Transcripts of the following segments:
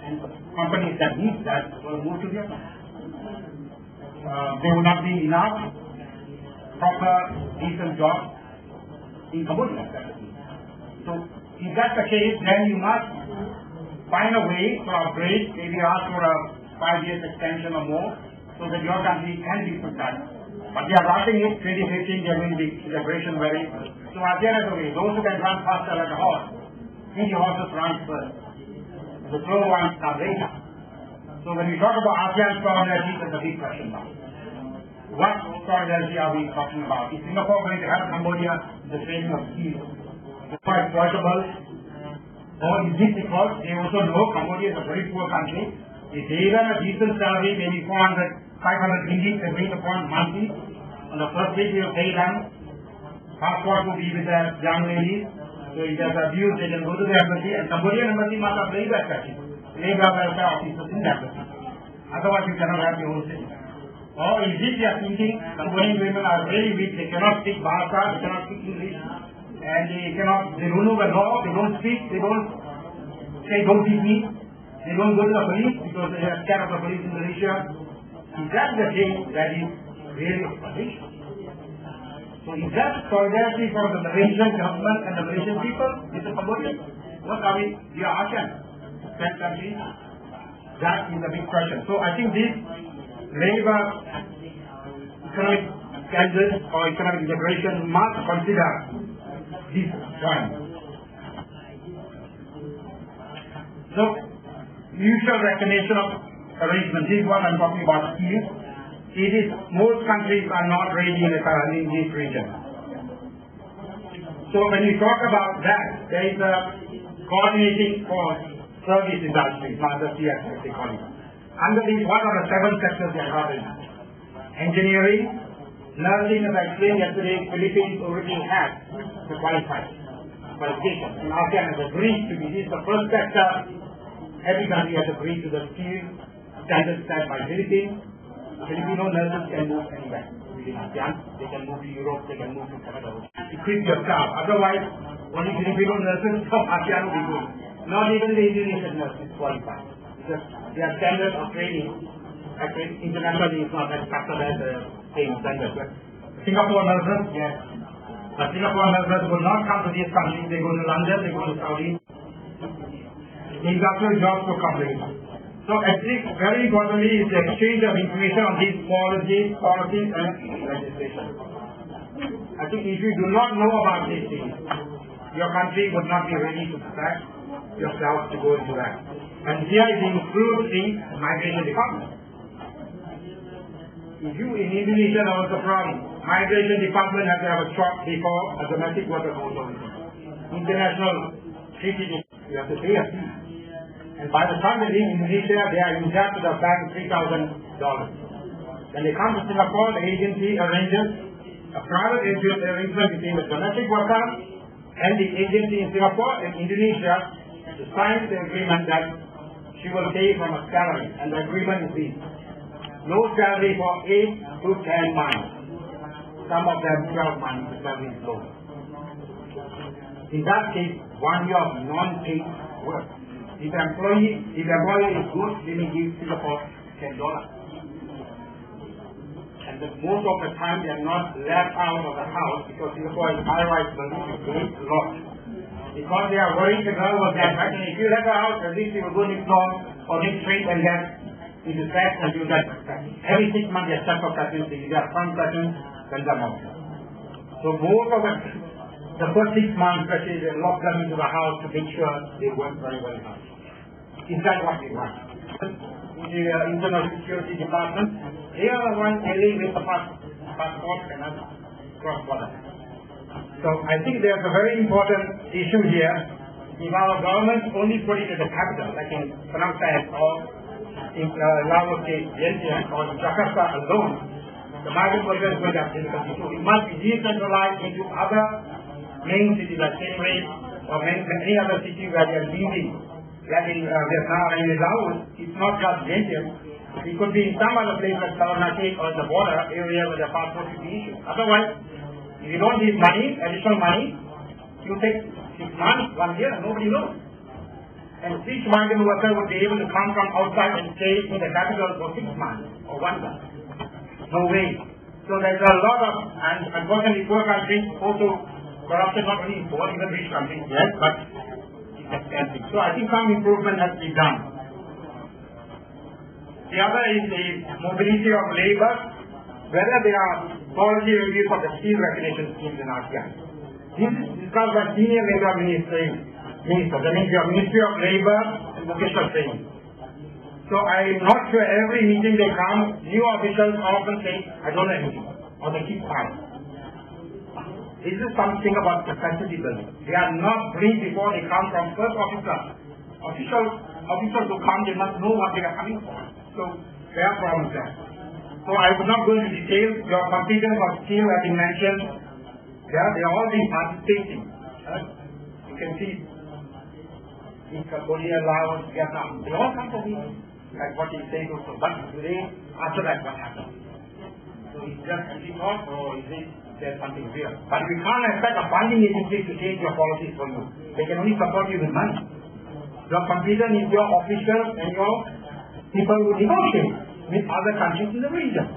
and companies that need that will move to Vietnam. There will not be enough proper, decent jobs in Cambodia. So if that's the case, then you must find a way to upgrade, maybe ask for a 5 years extension or more, so that your country can be prepared. But they are rushing it, 2015 they are going to be integration very. So ASEAN has a way. Those who can run faster like a horse, 20 horses run first. The slow ones are later. So when we talk about ASEAN solidarity, that's a big question now. What solidarity are we talking about? Is Singapore going to help Cambodia in the trading of steel? It's quite exploitable. Or is it because they also know Cambodia is a very poor country? If they earn a decent salary, maybe 400, 500 ringgit agreed upon monthly, on the first week we will pay them. Passport will be with their young ladies. So if there's abuse, they can go to the embassy, and Cambodian embassy must have labor section, labor welfare officers in the embassy. Otherwise you cannot have your own city. Or in this they are thinking, Cambodian women are very weak, they cannot speak Bahasa, they cannot speak English, and they don't know the law, they don't speak, they don't say don't beat me, they don't go to the police because they are scared of the police in Malaysia. Is that the thing that is really exploitation? So is that solidarity for the Malaysian government and the Malaysian people with the Cambodians? What are we? We are ASEAN, 10 countries. That is a big question. So I think this labor economic standards or economic integration must consider this point. So mutual recognition of arrangement. This is what I'm talking about here. It is most countries are not ready in this region. So when we talk about that, there is a coordinating for service industries, not the CSS they call it. Under these, what are the 7 sectors they are covering? Engineering, nursing, as I explained yesterday, Philippines already has the qualification. And ASEAN has agreed to be this the first sector. Every country has agreed to the skill standards set by Philippines. Filipino nurses can move anywhere within ASEAN. They can move to Europe, they can move to Canada. Equip your staff. Otherwise, only Filipino nurses from ASEAN will be good. Not even the Indonesian nurses qualify. Because their standard of training, actually internationally, is not as factored as the same standard. But Singapore nurses, yes. But Singapore nurses will not come to these countries. They go to London, they go to Saudi. The industrial jobs will come later. So I think very importantly is the exchange of information on these policies and legislation. I think if you do not know about these things, your country would not be ready to protect yourself to go into that. And here it includes the migration department. If you in Indonesia know the problem, migration department has to have a shop before a domestic worker goes over. International treaty, you have to pay a fee. And by the time they leave Indonesia, they are in debt to the bank $3,000. When they come to Singapore, the agency arranges a private arrangement between the domestic worker and the agency in Singapore and Indonesia to sign the agreement that she will pay from a salary. And the agreement is this: no salary for 8 to 10 months. Some of them 12 months, the salary is low. In that case, 1 year of non-paid work. If the employee is good, they may give Singapore $10. And most of the time they are not left out of the house because Singapore is high-rise building, it pays a lot. Because they are worried the girl will get back, and if you let her out, at least she will go next door or next street and get into sex and do that. Every 6 months they are set for pregnancy. If they are from pregnant, then they are not. So most of the first 6 months, especially, they lock them into the house to make sure they work very, very hard. Is that what we want? The Internal Security Department, they are the ones dealing with the passport and cross-border. So I think there's a very important issue here. If our government only put it at the capital, like in Phnom Penh or in Laos State, Vientiane or in Jakarta alone, the migrant workers is going to have difficulty. So it must be decentralized into other main cities like Siem Reap or many other cities where they are leaving. Like in Vietnam and in Laos, it's not just Vientiane. It could be in some other place like Savanakhet or the border area where the passport should be issued. Otherwise, if you don't need money, additional money, you take 6 months, 1 year, nobody knows. And each migrant worker would be able to come from outside and stay in the capital for 6 months or 1 month. No way. So there's a lot of, and unfortunately poor countries also, corruption not only in poor, even rich countries, yes, but it's expensive. So I think some improvement has to be done. The other is the mobility of labor, whether there are policy reviews of the skill recognition schemes in ASEAN. This is discussed by senior labor minister, that means your Ministry of Labor and Vocational Training. So I'm not sure every meeting they come, new officials often say, I don't know anything, or they keep quiet. This is something about capacity building. They are not briefed before they come from first officer. Officials who come, they must know what they are coming for. So there are problems there. So I would not go into details. Your competence of skill has been mentioned. Yeah, they are all been participating. You can see in Cambodia, Laos, Vietnam, they all come for meetings, like what he says also. But today, after that, what happens? So it's just empty talk, or is it there's something real? But we can't expect a funding agency to change your policies for you. They can only support you with money. Your competence is your officials and your people who negotiate with other countries in the region.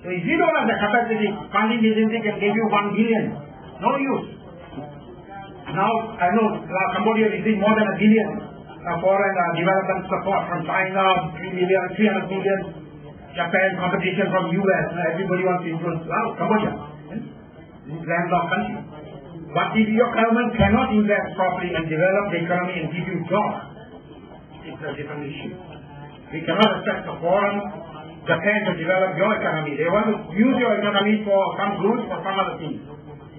So if you don't have the capacity, funding agency can give you 1 billion. No use. Now, I know Cambodia received more than 1 billion foreign development support from China, 300 million, Japan, competition from US, everybody wants to influence Cambodia. This is landlocked country. But if your government cannot invest properly and develop the economy and give you jobs, it's a different issue. We cannot expect the foreign Japan to develop your economy. They want to use your economy for some goods or some other things.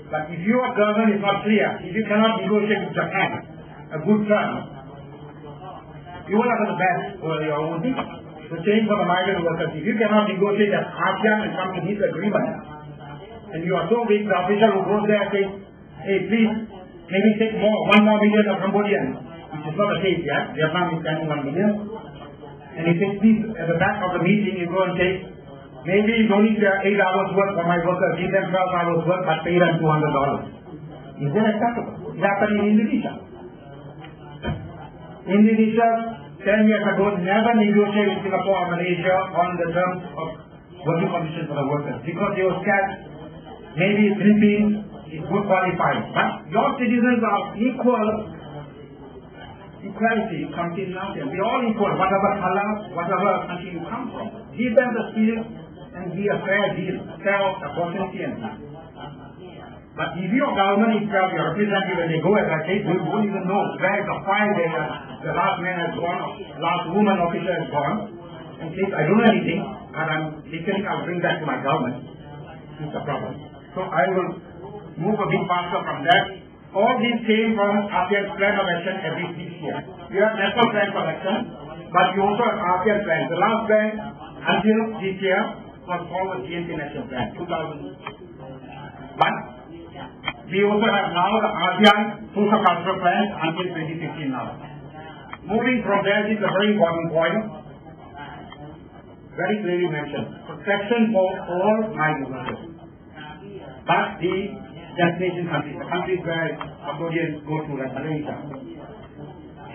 But if your government is not clear, if you cannot negotiate with Japan a good term, you will have the best for your own thing. The same for the migrant workers. If you cannot negotiate at ASEAN and come to this agreement, and you are so weak, the official who goes there says, hey, please, maybe take more, 1 more million of Cambodians, which is not the case yet. Vietnam is spending 1 million. And he says, please, at the back of the meeting, you go and say, maybe you don't need 8 hours work for my workers, give them 12 hours work, but pay them $200. Is that acceptable? It happened in Indonesia. Indonesia, 10 years ago, never negotiated with Singapore or Malaysia on the terms of working conditions for the workers, because they were scared, maybe Philippines is good qualified. But your citizens are equal. Equality comes in ASEAN. We are all equal, whatever color, whatever country you come from. Give them the skill and be a fair deal, fair opportunity and deal. But if your government itself, your representative, when they go as I say, you won't even know where the file they have, the last man has gone, last woman officer has gone, and says, I don't know anything, but I'm listening, I'll bring that to my government. It's a problem. So I will move a bit faster from that. All these came from ASEAN Plan of Action every 6 years. You have National Plan of Action, but you also have ASEAN Plan. The last plan until this year was called the GNP National Plan, 2001. We also have now the ASEAN Socio-Cultural Plan until 2015 now. Moving from there, this is a very important point. Very clearly mentioned. Protection for all migrant workers. But the destination countries, the countries where Cambodians go to, like Malaysia,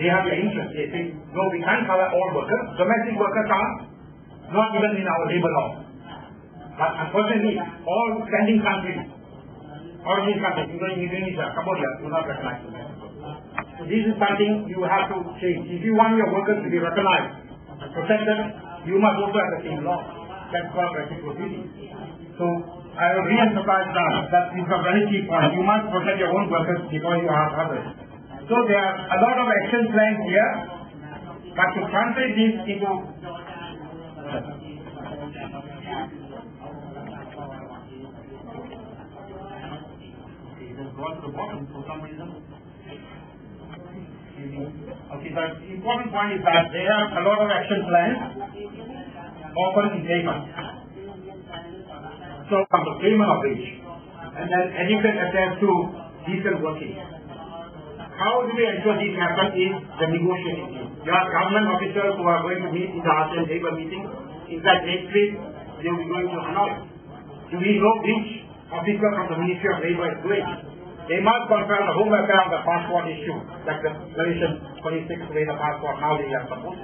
they have their interest. They say, no, we can't cover all workers. Domestic workers are not even in our labor law. But unfortunately, all spending countries, origin countries, including Indonesia, Cambodia, do not recognize them. So this is something you have to change. If you want your workers to be recognized and protected, you must also have the same law. That's called reciprocity. So I will re-emphasize that is a very key point. You must protect your own workers before you ask others. So there are a lot of action plans here, but to translate this into gone to the bottom for some reason. Okay, the important point is that they have a lot of action plans often in paper. So from the payment of wage and then adequate access to decent working. How do we ensure this happens is the negotiating team. There are government officials who are going to meet in the ASEAN labor meeting. In fact, next week they will be going to Hanoi. Do we know which officer from the Ministry of Labor is going? They must confirm the home affairs of the passport issue, like the Malaysian 26 way the passport now they are supposed to